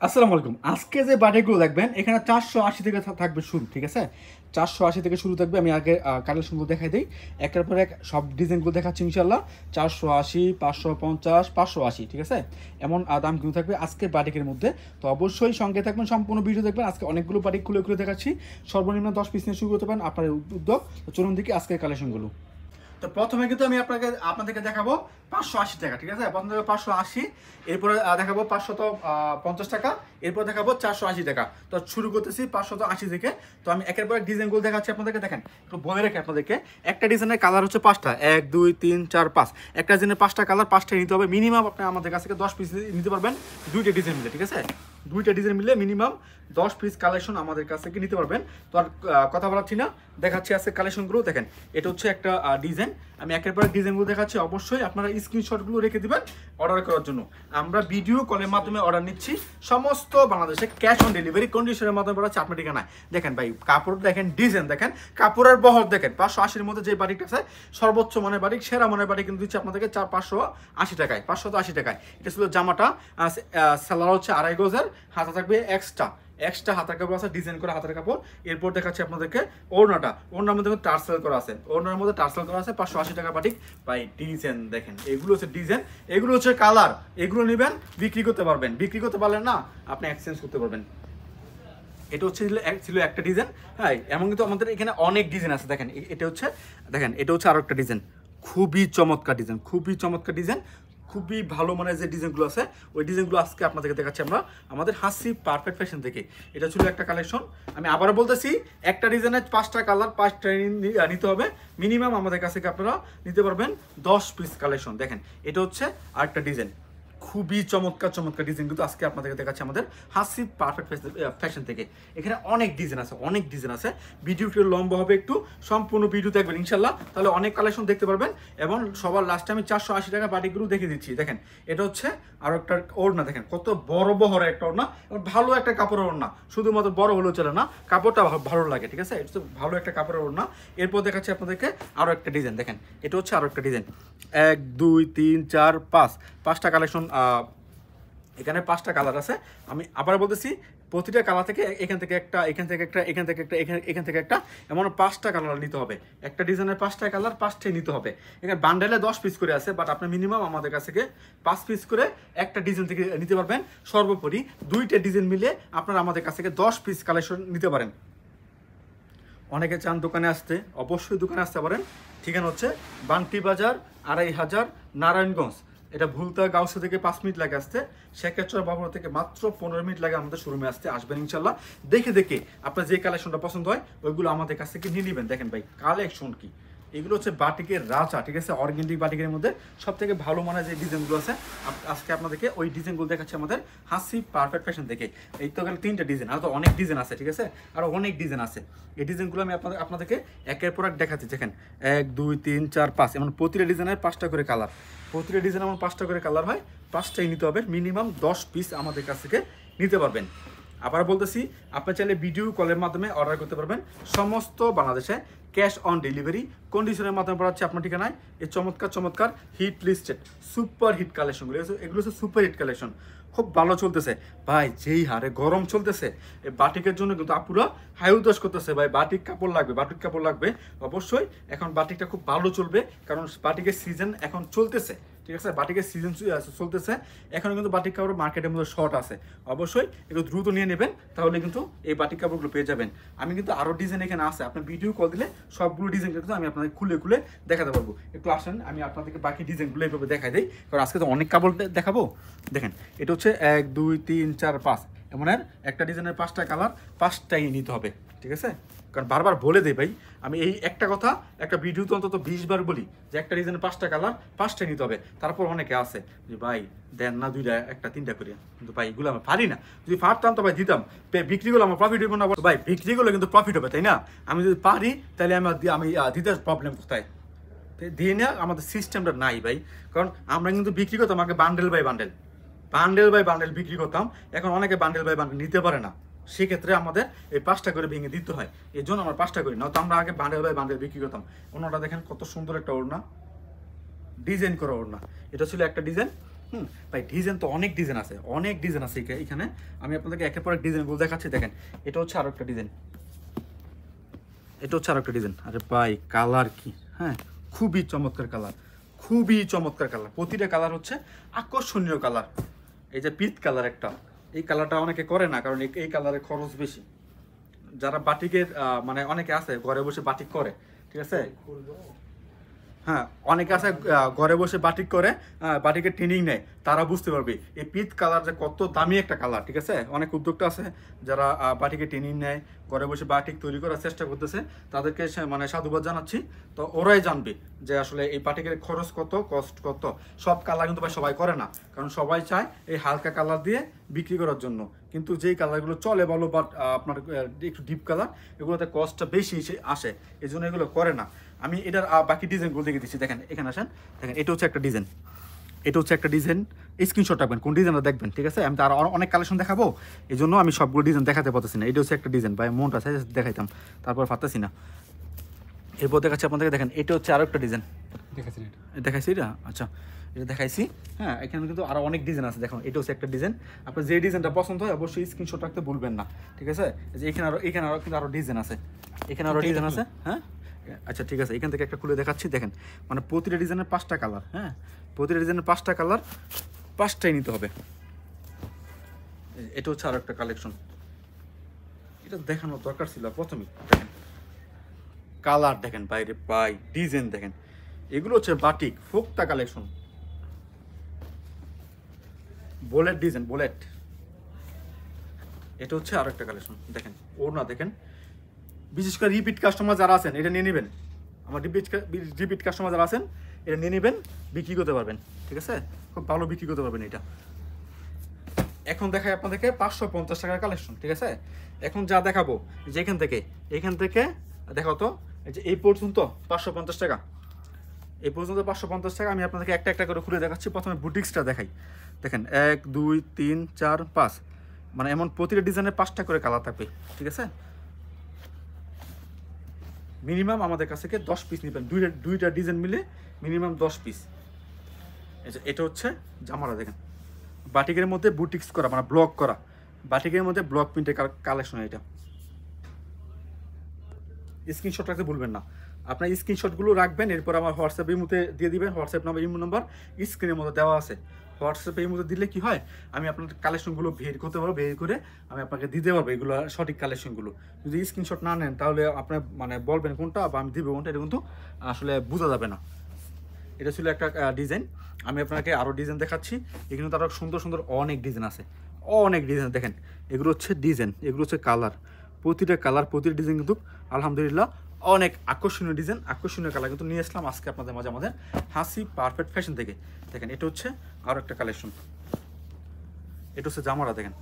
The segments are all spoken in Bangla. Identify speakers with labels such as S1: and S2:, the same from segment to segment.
S1: আসসালামু আলাইকুম। আজকে যে বাটিকগুলো দেখবেন এখানে 480 থেকে থাকবে শুরু, ঠিক আছে? 480 থেকে শুরু থাকবে। আমি আগে কালেকশনগুলো দেখাই দেই। একটার পর এক সব ডিজাইনগুলো দেখাচ্ছি ইনশাআল্লাহ। 480, 550, 580, ঠিক আছে? এমন দাম কিন্তু থাকবে আজকের বাটিকের মধ্যে। তো অবশ্যই সঙ্গে থাকবেন, সম্পূর্ণ ভিডিও দেখবেন। আজকে অনেকগুলো বাটিক খুলে খুলে দেখাচ্ছি। সর্বনিম্ন 10 পিস নিয়ে শুরু করতে পারেন আপনার উদ্যোগ। তো চলুন দেখি আজকের কালেকশনগুলো। তো প্রথমে কিন্তু আমি আপনাদেরকে দেখাবো 580 টাকা, ঠিক আছে? প্রথম থেকে 580, এরপরে দেখাবো 550 টাকা, এরপর দেখাবো 480 টাকা। তো শুরু করতেছি 580 থেকে। তো আমি একের পর এক ডিজাইনগুলো দেখাচ্ছি আপনাদেরকে। দেখেন, একটু বলে রাখি আপনাদেরকে, একটা ডিজাইনের কালার হচ্ছে 5টা, 1 2 3 4 5। একটা ডিজাইনের 5টা কালার, 5টাই নিতে হবে মিনিমাম। আপনি আমাদের কাছ থেকে 10 পিস নিতে পারবেন, দুইটা ডিজাইন মিলে, ঠিক আছে? দুইটা ডিজাইন মিলে মিনিমাম 10 পিস কালেকশন আমাদের কাছ থেকে নিতে পারবেন। তো আর কথা বলাচ্ছি না, দেখাচ্ছি আজকে কালেকশনগুলো। দেখেন, এটা হচ্ছে একটা ডিজাইন। আমি একের পর ডিজাইনগুলো দেখাচ্ছি। অবশ্যই আপনারা স্ক্রিনশটগুলো রেখে দিবেন অর্ডার করার জন্য। আমরা ভিডিও কলের মাধ্যমে অর্ডার নিচ্ছি, সমস্ত বাংলাদেশে ক্যাশ অন ডেলিভারি কন্ডিশনের মাধ্যমে পড়া চাপনা ঠিকানায়। দেখেন ভাই, কাপড় দেখেন, ডিজাইন দেখেন, কাপড়ের বহর দেখেন। 580-র মধ্যে যে বাটিকটা আছে সর্বোচ্চ মানের বাটিক, সেরা মানের বাটিক কিন্তু দিচ্ছে আপনাদেরকে 580 টাকায়, 580 টাকায়। এটা ছিল জামাটা, সালোয়ার হচ্ছে 2.5 গজের, হাতা থাকবে এক্সট্রা হাতার কাপড় আছে, ডিজাইন করা হাতার কাপড়। এরপর দেখাচ্ছি আপনাদেরকে ওড়নার মধ্যে টার্সেল করা আছে, ওড়নার মধ্যে টার্সেল করা আছে। 580 টাকা বাটিক ভাই। ডিজাইন দেখেন, এগুলো হচ্ছে ডিজাইন, এগুলো হচ্ছে কালার। এগুলো নেবেন, বিক্রি করতে পারবেন। বিক্রি করতে পারলেন না, আপনি এক্সচেঞ্জ করতে পারবেন। এটা হচ্ছে ছিল একটা ডিজাইন। হ্যাঁ, এমন কিন্তু আমাদের এখানে অনেক ডিজাইন আছে। দেখেন, এটা হচ্ছে আরো একটা ডিজাইন। খুবই চমৎকার ডিজাইন, খুবই চমৎকার ডিজাইন, খুবই ভালো মানের যে ডিজাইনগুলো আছে, ওই ডিজাইনগুলো আজকে আপনাদেরকে দেখাচ্ছি আমরা আমাদের হাসি পারফেক্ট ফ্যাশন থেকে। এটা ছিল একটা কালেকশন। আমি আবারও বলতেছি, একটা ডিজাইনের 5টা কালার, 5টা নিতে হবে মিনিমাম। আমাদের কাছ থেকে আপনারা নিতে পারবেন 10 পিস কালেকশন। দেখেন, এটা হচ্ছে আরেকটা ডিজাইন। খুবই চমৎকার চমৎকার ডিজাইন কিন্তু আজকে আপনাদেরকে দেখাচ্ছি আমাদের হাসি পারফেক্ট ফ্যাশন থেকে। এখানে অনেক ডিজাইন আছে, অনেক ডিজাইন আছে। ভিডিওটি লম্বা হবে একটু, সম্পূর্ণ ভিডিও দেখবেন ইনশাল্লাহ, তাহলে অনেক কালেকশন দেখতে পারবেন। এবং সবার লাস্টে আমি 480 টাকা বাটিকগুলো দেখে দিচ্ছি। দেখেন, এটা হচ্ছে আরো একটা ওড়না। দেখেন কত বড় বহর একটা ওড়না, ভালো একটা কাপড়ের ওড়না। শুধুমাত্র বড় হলেও চলে না, কাপড়টা ভালো লাগে, ঠিক আছে? এটা ভালো একটা কাপড়ের ওড়না। এরপর দেখাচ্ছি আপনাদেরকে আরো একটা ডিজাইন। দেখেন, এটা হচ্ছে আরো একটা ডিজাইন। 1 2 3 4 5, 5টা কালেকশন। এখানে 5টা কালার আছে। আমি আবার বলতেছি, প্রতিটা কালার থেকে এখান থেকে একটা, এখান থেকে একটা, এখান থেকে একটা, এখান থেকে একটা, এমন 5টা কালার নিতে হবে। একটা ডিজাইনের 5টা কালার, 5টাই নিতে হবে। এখানে বান্ডেলে 10 পিস করে আছে, বাট আপনি মিনিমাম আমাদের কাছ থেকে 5 পিস করে একটা ডিজাইন থেকে নিতে পারবেন। সর্বোপরি দুইটা ডিজাইন মিলে আপনারা আমাদের কাছ থেকে 10 পিস কালেকশন নিতে পারেন। অনেকে চান দোকানে আসতে, অবশ্যই দোকানে আসতে পারেন। ঠিকানা হচ্ছে বান্টি বাজার, 2500, নারায়ণগঞ্জ। এটা ভুলতা গাউসে থেকে 5 মিনিট লাগে আসতে। শেখেরচর বাবুরা থেকে মাত্র 15 মিনিট লাগে আমাদের শোরুমে আসতে। আসবেন ইনশাল্লাহ। দেখে দেখে আপনার যে কালেকশনটা পছন্দ হয় ওইগুলো আমাদের কাছ থেকে নিয়ে নেবেন। দেখেন ভাই, কালেকশন কি! এগুলো হচ্ছে বাটিকের রাজা, ঠিক আছে? অর্গেন্ডিক বাটিকের মধ্যে সব থেকে ভালো মানের যে ডিজাইনগুলো আছে, আজকে আপনাদেরকে ওই ডিজাইনগুলো দেখাচ্ছে আমাদের হাসি পারফেক্ট ফ্যাশন থেকে। এই তো গেলে 3টা ডিজাইন, আর তো অনেক ডিজাইন আছে, ঠিক আছে? আরও অনেক ডিজাইন আছে। এই ডিজাইনগুলো আমি আপনাদেরকে একের পর এক দেখাচ্ছি। দেখেন, 1 2 3 4 5, এমন প্রতিটা ডিজাইনের 5টা করে কালার। প্রতিটা ডিজাইন এমন 5টা করে কালার হয়। 5টাই নিতে হবে মিনিমাম। 10 পিস আমাদের কাছ থেকে নিতে পারবেন। আবার বলতেছি, আপনি চাইলে ভিডিও কলের মাধ্যমে অর্ডার করতে পারবেন সমস্ত বাংলাদেশে। ক্যাশ অন ডেলিভারি কন্ডিশনের মাধ্যমে পড়াচ্ছে আপনার ঠিকানায়। এই চমৎকার চমৎকার হিট লিস্টেড সুপার হিট কালেকশনগুলো, এগুলো হচ্ছে সুপার হিট কালেকশন। খুব ভালো চলতেছে ভাই, যেই হারে গরম চলতেছে, এই বাটিকের জন্য কিন্তু আপুরা হাই উদাস করতেছে। ভাই, বাটিক কাপড় লাগবে, বাটিক কাপড় লাগবে অবশ্যই। এখন বাটিকটা খুব ভালো চলবে, কারণ বাটিকের সিজন এখন চলতেছে, ঠিক আছে? বাটিকের সিজন চলতেছে এখন, কিন্তু বাটিক কাপড় মার্কেটের মধ্যে শর্ট আছে। অবশ্যই একটু দ্রুত নিয়ে নেবেন, তাহলে কিন্তু এই বাটিক কাপড়গুলো পেয়ে যাবেন। আমি কিন্তু আরও ডিজাইন এখানে আছে, আপনার ভিডিও কল দিলে সবগুলো ডিজাইন কিন্তু আমি আপনাদের খুলে খুলে দেখাতে পারবো। একটু আসেন, আমি আপনাদেরকে বাকি ডিজাইনগুলো এইভাবে দেখাই দিই, কারণ আজকে তো অনেক কাপড় দেখাবো। দেখেন, এটা হচ্ছে 1 2 3 4 5, এমন একটা ডিজাইনের 5টা কালার, 5টাই নিতে হবে, ঠিক আছে? কারণ বারবার বলে দেই ভাই, আমি এই একটা কথা একটা ভিডিওতে অন্তত 20 বার বলি যে একটা ডিজাইনের 5টা কালার, 5টাই নিতে হবে। তারপর অনেকে আছে যে ভাই দেন না 2টা, একটা 3টা করে, কিন্তু ভাই এগুলো আমি পারি না। যদি পারতাম তো ভাই দিতাম, বিক্রি করলে আমার প্রফিট হবে না ভাই? বিক্রি করলে কিন্তু প্রফিট হবে, তাই না? আমি যদি পারি তাহলে আমি দিতে প্রবলেম কোথায়? দিয়ে নেওয়া আমাদের সিস্টেমটা নাই ভাই। কারণ আমরা কিন্তু বিক্রি করতাম আগে bundle by bundle, bundle by bundle বিক্রি করতাম। এখন অনেকে বান্ডেল বাই বান্ডেল নিতে পারে না, সেক্ষেত্রে আমাদের এই 5টা করে ভেঙে দিতে হয়। এই জন্য আমরা 5টা করি না, তো আমরা আগে বান্ডেল বাই বান্ডেল বিক্রি করতাম। অন্যটা দেখেন কত সুন্দর একটা ওড়না, ডিজাইন করা ওড়না। এটা ছিল একটা ডিজাইন। ভাই ডিজাইন তো অনেক ডিজাইন আছে, অনেক ডিজাইন আছে এখানে। আমি আপনাদেরকে একের পর এক ডিজাইনগুলো দেখাচ্ছি। দেখেন এটা হচ্ছে আরো একটা ডিজাইন, এটা হচ্ছে আরো একটা ডিজাইন। আরে ভাই কালার কি, হ্যাঁ খুবই চমৎকার কালার, খুবই চমৎকার কালার। প্রতিটা কালার হচ্ছে আকর্ষণীয় কালার। এই যে পিত কালার একটা, এই কালারটা অনেকে করে না, কারণ এই কালারের খরচ বেশি। যারা বাটিকের মানে অনেকে আছে ঘরে বসে বাটিক করে, ঠিক আছে, হ্যাঁ অনেকে আছে ঘরে বসে বাটিক করে, বাটিকের ট্রেনিং নেয়, তারা বুঝতে পারবে এই পিত কালার যে কত দামি একটা কালার। ঠিক আছে, অনেক উদ্যোক্তা আছে যারা বাটিকের ট্রেনিং নেয়, ঘরে বসে বাটিক তৈরি করার চেষ্টা করতেছে, তাদেরকে মানে সাধুবাদ জানাচ্ছি। তো ওরাই জানবে যে আসলে এই বাটিকের খরচ কত, কষ্ট কত। সব কালার কিন্তু ভাই সবাই করে না, কারণ সবাই চায় এই হালকা কালার দিয়ে বিক্রি করার জন্য, কিন্তু যেই কালারগুলো চলে বলো বাট আপনার একটু ডিপ কালার, এগুলোতে কস্টটা বেশি আসে, এই জন্য এগুলো করে না। আমি এটার বাকি ডিজাইনগুলো দেখে দিচ্ছি। দেখেন এখানে আসেন, দেখেন এটা হচ্ছে একটা ডিজাইন, এটা হচ্ছে একটা ডিজাইন। স্ক্রিনশট রাখবেন কোন ডিজাইনটা দেখবেন, ঠিক আছে। আমি তো আরও অনেক কালেকশন দেখাবো, এই জন্য আমি সবগুলো ডিজাইন দেখাতে পারতেছি না। এটা হচ্ছে একটা ডিজাইন, ভাই মনটা চাই দেখাইতাম, তারপর পারতেছি না। এরপর দেখাচ্ছি আপনাদেরকে, দেখেন এটা হচ্ছে আরও একটা ডিজাইন। দেখাইছি এটা, আচ্ছা এটা দেখাইছি। হ্যাঁ এখানে কিন্তু আরও অনেক ডিজাইন আছে। দেখুন এটা হচ্ছে একটা ডিজাইন, আপনার যে ডিজাইনটা পছন্দ হয় অবশ্যই স্ক্রিনশট রাখতে ভুলবেন না, ঠিক আছে। যে এখানে আরও কিন্তু আরও ডিজাইন আছে, এখানে আরও ডিজাইন আছে। হ্যাঁ আচ্ছা ঠিক আছে, এখান থেকে একটা খুলে দেখাচ্ছি। দেখেন মানে প্রতিটা ডিজাইনের 5টা কালার, হ্যাঁ প্রতিটা ডিজাইনের 5টা কালার, 5টাই নিতে হবে। এটা হচ্ছে আরও একটা কালেকশন, এটা দেখানোর দরকার ছিল প্রথমেই। দেখেন কালার দেখেন, বাইরে পাই ডিজাইন দেখেন, এগুলো হচ্ছে বাটিক ফোক্তা কালেকশন, বুলেট ডিজাইন, বুলেট। এটা হচ্ছে আরো একটা কালেকশন, দেখেন ওড়না দেখেন। বিশেষ করে রিপিট কাস্টমার যারা আছেন এটা নিয়ে নেবেন, আমার রিপিট কাস্টমার যারা আছেন এটা নিয়ে নেবেন, বিক্রি করতে পারবেন, ঠিক আছে, খুব ভালো বিক্রি করতে পারবেন এটা। এখন দেখাই আপনাদেরকে 550 টাকার কালেকশন, ঠিক আছে। এখন যা দেখাবো যে এখান থেকে দেখাও তো, এই যে এই পর্যন্ত 550 টাকা, এই পর্যন্ত 550 টাকা। আমি আপনাদেরকে একটা একটা করে খুলে দেখাচ্ছি। প্রথমে বুটিক্সটা দেখাই। দেখেন 1 2 3 4 5, মানে এমন প্রতিটা ডিজাইনের 5টা করে কালার থাকবে, ঠিক আছে। মিনিমাম আমাদের কাছ থেকে 10 পিস নেবেন, দুইটা ডিজাইন মিলে মিনিমাম 10 পিস। এটা হচ্ছে জামাটা, দেখেন বাটিকের মধ্যে বুটিক্স করা, মানে ব্লক করা, বাটিকের মধ্যে ব্লক প্রিন্টের কালেকশন। এটা স্ক্রিনশট রাখতে ভুলবেন না, আপনার স্ক্রিনশটগুলো রাখবেন, এরপর আমার হোয়াটসঅ্যাপ এই মধ্যে দিয়ে দিবেন। হোয়াটসঅ্যাপ নাম্বার, ইমো নাম্বার স্ক্রিনের মধ্যে দেওয়া আছে। হোয়াটসঅ্যাপে এই মধ্যে দিলে কি হয়, আমি আপনার কালেকশনগুলো বের করতে পারবো, বের করে আমি আপনাকে দিতে পারবো এগুলো সঠিক কালেকশনগুলো। যদি স্ক্রিনশট না নেন তাহলে আপনার মানে বলবেন কোনটা বা আমি দিব কোনটা, এটা কিন্তু আসলে বোঝা যাবে না। এটা ছিল একটা ডিজাইন। আমি আপনাকে আরও ডিজাইন দেখাচ্ছি। এখানে তো আরও সুন্দর সুন্দর অনেক ডিজাইন আছে, অনেক ডিজাইন। দেখেন এগুলো হচ্ছে ডিজাইন, এগুলো হচ্ছে কালার, প্রতিটা কালার প্রতিটা ডিজাইন কিন্তু আলহামদুলিল্লাহ অনেক আকর্ষণীয় ডিজাইন, আকর্ষণীয় কালার কিন্তু নিয়ে আসলাম আজকে আপনাদের মাঝে আমাদের হাসি পারফেক্ট ফ্যাশন থেকে। দেখেন এটা হচ্ছে আরও একটা কালেকশন, এটা হচ্ছে জামাটা। দেখেন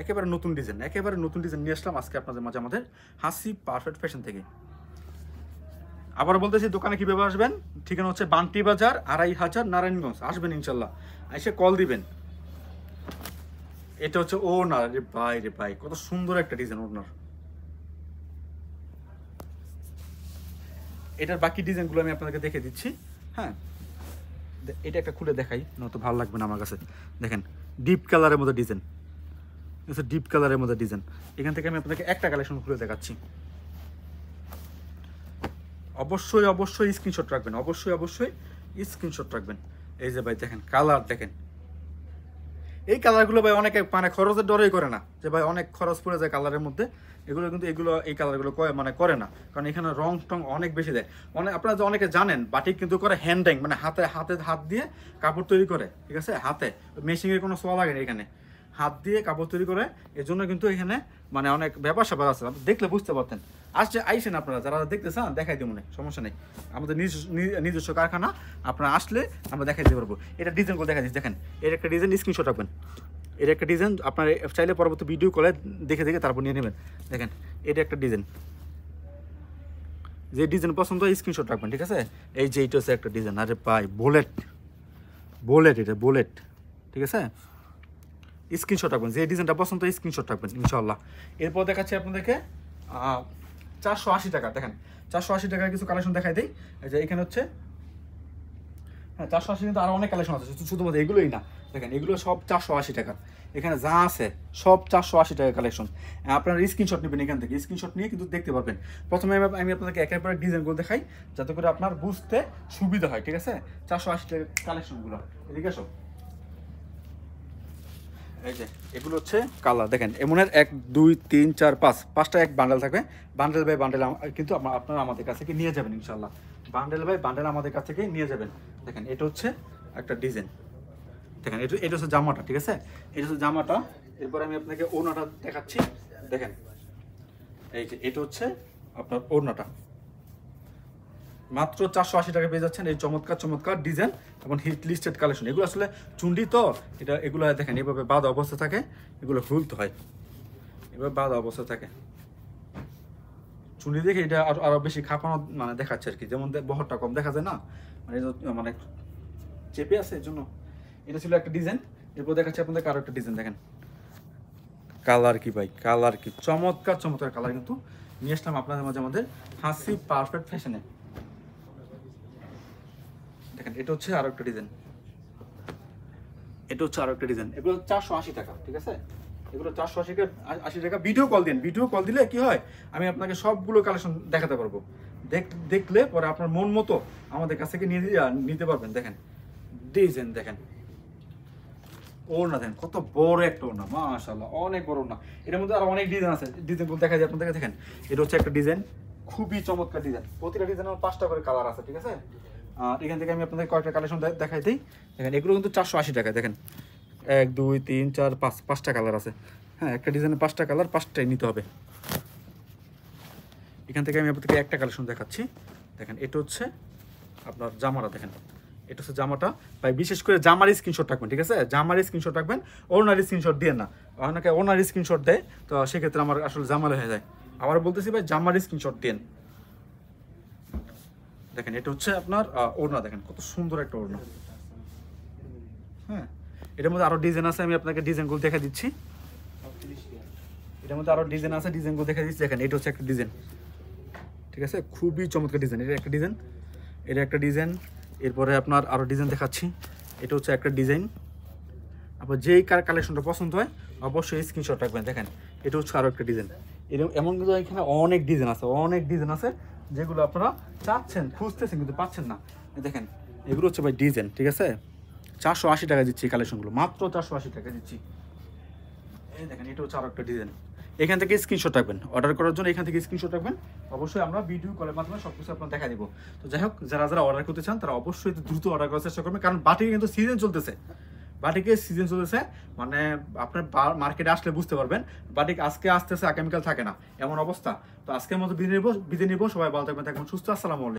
S1: একেবারে নতুন ডিজাইন, একেবারে নতুন ডিজাইন নিয়ে আসলাম আজকে আপনাদের মাঝে আমাদের হাসি পারফেক্ট ফ্যাশন থেকে। আবার বলতেছি দোকানে কীভাবে আসবেন, ঠিকানা হচ্ছে বান্টি বাজার 2500 নারায়ণগঞ্জ। আসবেন ইনশাল্লাহ, এসে কল দিবেন। এটা হচ্ছে ওড়না, রে ভাই কত সুন্দর একটা ডিজাইন ওড়নার। এটার বাকি ডিজাইনগুলো আমি আপনাদেরকে দেখে দিচ্ছি। হ্যাঁ এটা একটা খুলে দেখাই, নয়তো ভালো লাগবে না আমার কাছে। দেখেন ডিপ কালারের মধ্যে ডিজাইন, ডিপ কালারের মধ্যে ডিজাইন। এখান থেকে আমি আপনাদেরকে একটা কালেকশন খুলে দেখাচ্ছি। অবশ্যই অবশ্যই স্ক্রিনশট রাখবেন, অবশ্যই স্ক্রিনশট রাখবেন। এই যে ভাই দেখেন কালার, দেখেন এই কালারগুলো ভাই অনেকে মানে খরচের ডরেই করে না, যে ভাই অনেক খরচ পড়ে যায় কালারের মধ্যে। এগুলো কিন্তু এই কালারগুলো মানে করে না, কারণ এখানে রং টং অনেক বেশি দেয়। আপনারা অনেকে জানেন বাটিক কিন্তু করে হ্যান্ডিং, মানে হাত দিয়ে কাপড় তৈরি করে, ঠিক আছে, হাতে মেশিনের কোনো ছোঁয়া লাগে না, এখানে হাত দিয়ে কাপড় তৈরি করে। এজন্য কিন্তু এখানে মানে অনেক ব্যাপার স্যাপার আছে, দেখলে বুঝতে পারতেন। আইসেন আপনারা যারা দেখতে চান, দেখাই দেবো না, সমস্যা নেই। আমাদের নিজস্ব কারখানা, আপনারা আসলে আমরা দেখাই দিতে পারবো। এটা ডিজাইনগুলো দেখা দিচ্ছি। দেখেন এর একটা ডিজাইন, স্ক্রিনশট রাখবেন। এর একটা ডিজাইন আপনার চাইলে পরবর্তী ভিডিও কলে দেখে তারপর নিয়ে নেবেন। দেখেন এটা একটা ডিজাইন, যে ডিজাইন পছন্দ হয় স্ক্রিনশট রাখবেন, ঠিক আছে। এই যে এইটা হচ্ছে একটা ডিজাইন, আরে ভাই বুলেট, এটা বুলেট, ঠিক আছে। স্ক্রিনশট রাখবেন, যে ডিজাইনটা পছন্দ হয় স্ক্রিনশট রাখবেন ইনশাআল্লাহ। এরপর দেখাচ্ছি আপনাদেরকে 480 টাকা। দেখেন 480 টাকার কিছু কালেকশন দেখাই দেই। এই যে এখানে হচ্ছে হ্যাঁ 480 কিন্তু আরো অনেক কালেকশন আছে, শুধুমাত্র এগুলোই না। দেখেন এগুলো সব 480 টাকা, এখানে যা আছে সব 480 টাকা কালেকশন। আপনারা স্ক্রিনশট নেবেন, এখান থেকে স্ক্রিনশট নিয়ে কিন্তু দেখতে পারবেন। প্রথমে আমি আপনাদেরকে একের পর এক ডিজাইনগুলো দেখাই যাতে করে আপনার বুঝতে সুবিধা হয়, ঠিক আছে? 480 টাকা কালেকশনগুলো, এদিকে আসো। এই যে এগুলো হচ্ছে কালার, দেখেন এমনের 1 2 3 4 5 5টা এক বান্ডেল থাকবে। বান্ডেল বাই বান্ডেল কিন্তু আপনারা আমাদের কাছ থেকে নিয়ে যাবেন ইনশাল্লাহ। বান্ডেল বাই বান্ডেল আমাদের কাছ থেকে নিয়ে যাবেন। দেখেন এটা হচ্ছে একটা ডিজাইন, দেখেন এটা হচ্ছে জামাটা, ঠিক আছে? এটা হচ্ছে জামাটা। এরপর আমি আপনাকে ওড়নাটা দেখাচ্ছি। দেখেন এই যে এটা হচ্ছে আপনার ওড়নাটা, মাত্র 480 টাকা পেয়ে যাচ্ছেন। এই চমৎকার চমৎকার ডিজাইন এবং হিট লিস্টেড কালেকশন। এগুলো আসলে চুন্ডি তো, এগুলো দেখেন এভাবে বাঁধা অবস্থা থাকে, এগুলো খুলতে হয়, এভাবে বাঁধা অবস্থা থাকে। চুন্ডি দেখে এটা আরো বেশি খাপানো মানে দেখাচ্ছে আর কি, যেমন বহরটা কম দেখা যায় না, মানে চেপে আছে এর জন্য। এটা ছিল একটা ডিজাইন। এরপর দেখাচ্ছি আপনাদের আরো একটা ডিজাইন। দেখেন কালার কি ভাই, কালার কি চমৎকার চমৎকার কালার কিন্তু নিয়ে আসলাম আপনাদের মাঝে আমাদের হাসি পারফেক্ট ফ্যাশনে। দেখেন এটা হচ্ছে আরো একটা ডিজাইন, এটা হচ্ছে আরো একটা ডিজাইন। এগুলো 480 টাকা, ঠিক আছে? এগুলো 480 টাকা। ভিডিও কল দিন, ভিডিও কল দিলে কি হয়, আমি আপনাকে সবগুলো কালেকশন দেখাতে পারবো। দেখলে পরে আপনার মন মতো আমাদের কাছ থেকে নিতে পারবেন। দেখেন ডিজাইন, দেখেন ওড়না, দেখেন কত বড় একটা ওড়না, মাশাআল্লাহ অনেক বড় ওড়না। এর মধ্যে আরো অনেক ডিজাইন আছে, ডিজাইনগুলো দেখা যায় আপনাদেরকে। দেখেন এটা হচ্ছে একটা ডিজাইন, খুবই চমৎকার ডিজাইন। প্রতিটা ডিজাইনের 5টা করে কালার আছে, ঠিক আছে? আর এখান থেকে আমি আপনাদের কয়েকটা কালেকশন দেখাই দিই। দেখেন এগুলো কিন্তু 480 টাকা। দেখেন 1 2 3 4 5 5টা কালার আছে। হ্যাঁ একটা ডিজাইনের 5টা কালার, 5টাই নিতে হবে। এখান থেকে আমি আপনাদেরকে একটা কালেকশন দেখাচ্ছি। দেখেন এটা হচ্ছে আপনার জামাটা। দেখেন এটা হচ্ছে জামাটা ভাই, বিশেষ করে জামার স্ক্রিনশট রাখবেন, ঠিক আছে? জামার স্ক্রিনশট রাখবেন, ওনার স্ক্রিনশট দিয়ে না। অনেকে ওনার স্ক্রিনশট দেয়, তো সেক্ষেত্রে আমার আসলে জামাল হয়ে যায়। আবার বলতেছি ভাই জামার স্ক্রিনশট দেন। দেখেন এটা হচ্ছে আপনার ওড়না, দেখেন কত সুন্দর একটা ওড়না। হ্যাঁ এটার মধ্যে আরো ডিজাইন আছে, আমি আপনাকে ডিজাইনগুলো দেখে দিচ্ছি। এটার মধ্যে আরো ডিজাইন আছে, ডিজাইনগুলো দেখে দিচ্ছি। দেখেন এটা হচ্ছে একটা ডিজাইন, ঠিক আছে? খুবই চমৎকার ডিজাইন। এটা একটা ডিজাইন, এটা একটা ডিজাইন। এরপরে আপনার আরো ডিজাইন দেখাচ্ছি। এটা হচ্ছে একটা ডিজাইন। আপনার যেই কালেকশনটা পছন্দ হয় অবশ্যই স্ক্রিনশট রাখবেন। দেখেন এটা হচ্ছে আরো একটা ডিজাইন। এমন কিন্তু এখানে অনেক ডিজাইন আছে, অনেক ডিজাইন আছে যেগুলো আপনারা চাচ্ছেন, খুঁজতেছেন কিন্তু পাচ্ছেন না। দেখেন এগুলো হচ্ছে ভাই ডিজাইন, ঠিক আছে? 480 টাকা দিচ্ছি এই কালেকশনগুলো, মাত্র 480 টাকা দিচ্ছি। এই দেখেন এটা হচ্ছে আরো একটা ডিজাইন। এখান থেকে স্ক্রিনশট রাখবেন, অর্ডার করার জন্য এখান থেকে স্ক্রিনশট রাখবেন। অবশ্যই আমরা ভিডিও কলের মাধ্যমে সব কিছু আপনার দেখা দিব। তো যাই হোক, যারা যারা অর্ডার করতে চান তারা অবশ্যই দ্রুত অর্ডার করার চেষ্টা করবেন, কারণ বাটিকে কিন্তু সিজন চলতেছে। বাটিকের সিজন চলতেছে, মানে আপনার মার্কেটে আসলে বুঝতে পারবেন বাটিক আজকে আসতেছে, আগামীকাল থাকে না, এমন অবস্থা। তো আজকের মতো বিদায় নিব। সবাই ভালো থাকবেন, সুস্থ। আসসালামু আলাইকুম।